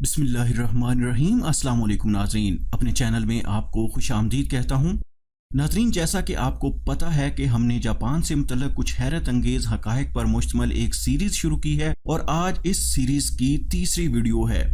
बिस्मिल्लाहिर्रहमानिर्रहीम। अस्सलाम वालेकुम नाज़रीन, अपने चैनल में आपको खुश आमदीद कहता हूँ। नाज़रीन, जैसा कि आपको पता है कि हमने जापान से मुतल्लिक़ कुछ हैरत अंगेज़ हक़ाइक़ पर मुश्तमिल एक सीरीज़ शुरू की है और आज इस सीरीज़ की तीसरी वीडियो है।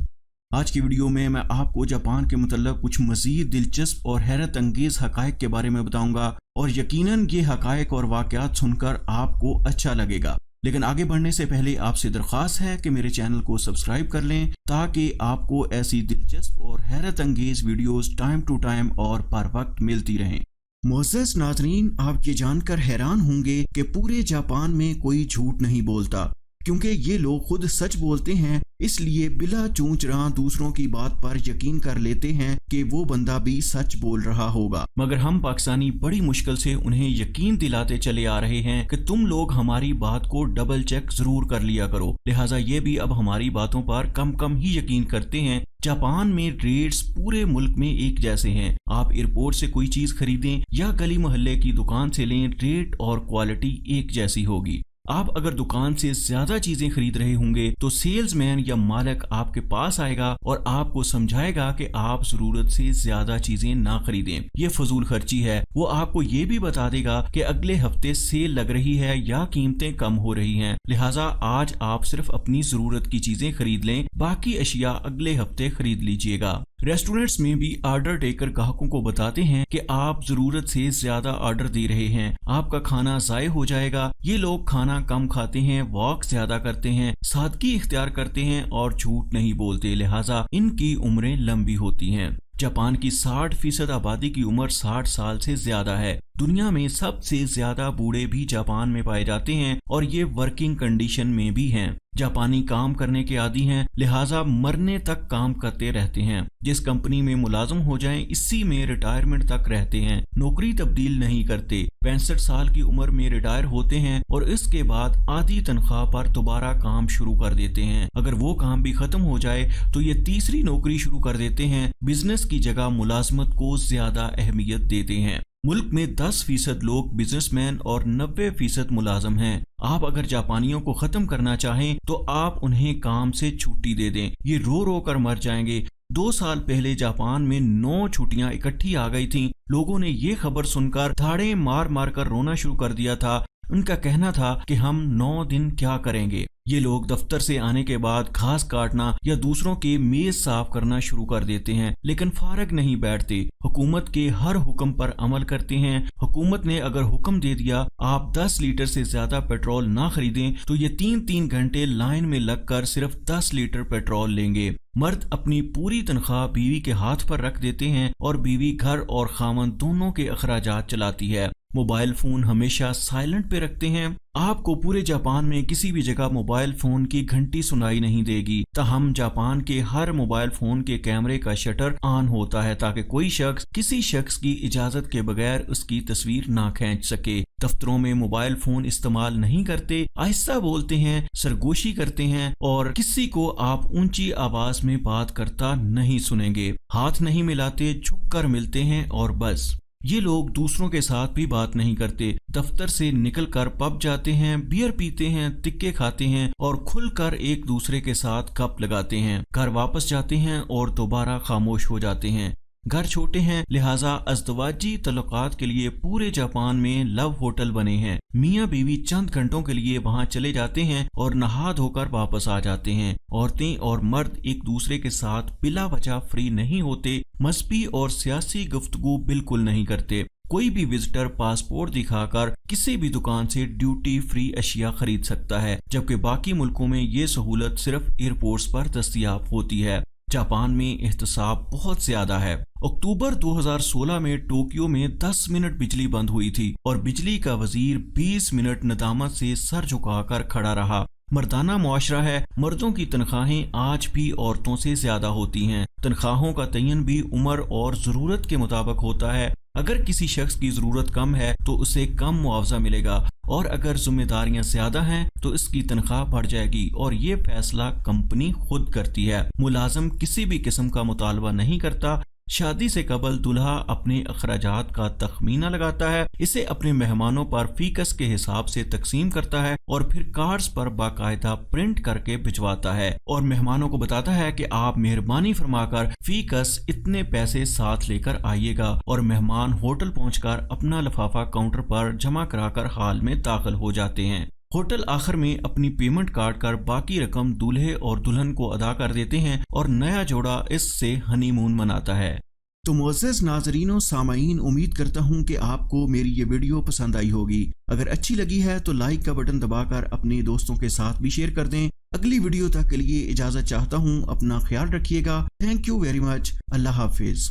आज की वीडियो में मैं आपको जापान के मुतल्लिक़ कुछ मज़ीद दिलचस्प और हैरत अंगेज़ हक़ाइक़ के बारे में बताऊँगा और यकीनन ये हक़ाइक़ और वाक़यात सुनकर आपको अच्छा लगेगा। लेकिन आगे बढ़ने से पहले आपसे दरख्वास्त है कि मेरे चैनल को सब्सक्राइब कर लें ताकि आपको ऐसी दिलचस्प और हैरत अंगेज वीडियोस टाइम टू टाइम और पर वक्त मिलती रहें। मोअज़्ज़ज़ नाज़रीन, आप ये जानकर हैरान होंगे कि पूरे जापान में कोई झूठ नहीं बोलता, क्योंकि ये लोग खुद सच बोलते हैं, इसलिए बिला चूंच रहा दूसरों की बात पर यकीन कर लेते हैं कि वो बंदा भी सच बोल रहा होगा। मगर हम पाकिस्तानी बड़ी मुश्किल से उन्हें यकीन दिलाते चले आ रहे हैं कि तुम लोग हमारी बात को डबल चेक जरूर कर लिया करो, लिहाजा ये भी अब हमारी बातों पर कम कम ही यकीन करते हैं। जापान में रेट्स पूरे मुल्क में एक जैसे हैं। आप एयरपोर्ट से कोई चीज खरीदें या गली मोहल्ले की दुकान से लें, रेट और क्वालिटी एक जैसी होगी। आप अगर दुकान से ज्यादा चीजें खरीद रहे होंगे तो सेल्समैन या मालिक आपके पास आएगा और आपको समझाएगा कि आप जरूरत से ज्यादा चीजें ना खरीदें, ये फजूल खर्ची है। वो आपको ये भी बता देगा कि अगले हफ्ते सेल लग रही है या कीमतें कम हो रही हैं, लिहाजा आज आप सिर्फ अपनी जरूरत की चीजें खरीद लें, बाकी अशिया अगले हफ्ते खरीद लीजिएगा। रेस्टोरेंट्स में भी ऑर्डर देकर ग्राहकों को बताते हैं कि आप जरूरत से ज्यादा ऑर्डर दे रहे हैं, आपका खाना ज़ाय हो जाएगा। ये लोग खाना कम खाते हैं, वॉक ज्यादा करते हैं, सादगी इख्तियार करते हैं और झूठ नहीं बोलते, लिहाजा इनकी उम्रें लंबी होती हैं। जापान की 60% आबादी की उम्र 60 साल से ज्यादा है। दुनिया में सबसे ज्यादा बूढ़े भी जापान में पाए जाते हैं और ये वर्किंग कंडीशन में भी हैं। जापानी काम करने के आदी हैं, लिहाजा मरने तक काम करते रहते हैं। जिस कंपनी में मुलाजिम हो जाएं, इसी में रिटायरमेंट तक रहते हैं, नौकरी तब्दील नहीं करते। 65 साल की उम्र में रिटायर होते हैं और इसके बाद आधी तनख्वाह पर दोबारा काम शुरू कर देते हैं। अगर वो काम भी खत्म हो जाए तो ये तीसरी नौकरी शुरू कर देते हैं। बिजनेस की जगह मुलाजमत को ज्यादा अहमियत देते हैं। मुल्क में 10% लोग बिजनेसमैन और 90% मुलाजम हैं। आप अगर जापानियों को खत्म करना चाहें तो आप उन्हें काम से छुट्टी दे दें, ये रो रो कर मर जाएंगे। 2 साल पहले जापान में 9 छुट्टियां इकट्ठी आ गई थीं। लोगों ने ये खबर सुनकर धाड़े मार मार कर रोना शुरू कर दिया था। उनका कहना था कि हम 9 दिन क्या करेंगे। ये लोग दफ्तर से आने के बाद घास काटना या दूसरों के मेज साफ करना शुरू कर देते हैं, लेकिन फारग नहीं बैठते। हुकूमत के हर हुक्म पर अमल करते हैं। हुकूमत ने अगर हुक्म दे दिया आप 10 लीटर से ज्यादा पेट्रोल ना खरीदें तो ये 3-3 घंटे लाइन में लगकर सिर्फ 10 लीटर पेट्रोल लेंगे। मर्द अपनी पूरी तनख्वाह बीवी के हाथ पर रख देते हैं और बीवी घर और खामन दोनों के अखराजात चलाती है। मोबाइल फोन हमेशा साइलेंट पे रखते हैं। आपको पूरे जापान में किसी भी जगह मोबाइल फोन की घंटी सुनाई नहीं देगी। ताहम जापान के हर मोबाइल फोन के कैमरे का शटर ऑन होता है ताकि कोई शख्स किसी शख्स की इजाजत के बगैर उसकी तस्वीर ना खींच सके। दफ्तरों में मोबाइल फोन इस्तेमाल नहीं करते, आहिस्ता बोलते हैं, सरगोशी करते हैं और किसी को आप ऊंची आवाज में बात करता नहीं सुनेंगे। हाथ नहीं मिलाते, झुककर मिलते हैं और बस। ये लोग दूसरों के साथ भी बात नहीं करते। दफ्तर से निकलकर पब जाते हैं, बियर पीते हैं, तिक्के खाते हैं और खुलकर एक दूसरे के साथ गप लगाते हैं। घर वापस जाते हैं और दोबारा खामोश हो जाते हैं। घर छोटे हैं, लिहाजा अज़दवाजी तल्लुकात के लिए पूरे जापान में लव होटल बने हैं। मियाँ बीवी चंद घंटों के लिए वहाँ चले जाते हैं और नहा धोकर वापस आ जाते हैं। औरतें और मर्द एक दूसरे के साथ बिला वजह फ्री नहीं होते। मजहबी और सियासी गुफ्तगू बिल्कुल नहीं करते। कोई भी विजिटर पासपोर्ट दिखाकर किसी भी दुकान से ड्यूटी फ्री अशिया खरीद सकता है, जबकि बाकी मुल्कों में ये सहूलत सिर्फ एयरपोर्ट्स पर दस्तयाब होती है। जापान में एहतसाब बहुत ज्यादा है। अक्टूबर 2016 में टोक्यो में 10 मिनट बिजली बंद हुई थी और बिजली का वजीर 20 मिनट नदामत से सर झुकाकर खड़ा रहा। मर्दाना मुआशरा है, मर्दों की तनख्वाहें आज भी औरतों से ज्यादा होती हैं। तनख्वाहों का तयन भी उम्र और जरूरत के मुताबिक होता है। अगर किसी शख्स की जरूरत कम है तो उसे कम मुआवजा मिलेगा और अगर जिम्मेदारियां ज्यादा हैं तो इसकी तनख्वाह बढ़ जाएगी और ये फैसला कंपनी खुद करती है। मुलाजिम किसी भी किस्म का मुतालबा नहीं करता। शादी से कबल दूल्हा अपने अखराजात का तखमीना लगाता है, इसे अपने मेहमानों पर फीकस के हिसाब से तकसीम करता है और फिर कार्ड्स पर बाकायदा प्रिंट करके भिजवाता है और मेहमानों को बताता है कि आप मेहरबानी फरमाकर फीकस इतने पैसे साथ लेकर आइएगा और मेहमान होटल पहुंचकर अपना लिफाफा काउंटर पर जमा कराकर हाल में दाखिल हो जाते हैं। होटल आखिर में अपनी पेमेंट काट कर बाकी रकम दूल्हे और दुल्हन को अदा कर देते हैं और नया जोड़ा इससे हनीमून मनाता है। तो मुअज़्ज़ज़ नाज़रीन और सामाईन, उम्मीद करता हूँ कि आपको मेरी ये वीडियो पसंद आई होगी। अगर अच्छी लगी है तो लाइक का बटन दबाकर अपने दोस्तों के साथ भी शेयर कर दें। अगली वीडियो तक के लिए इजाज़त चाहता हूँ। अपना ख्याल रखिएगा। Thank you very much. अल्लाह हाफिज़।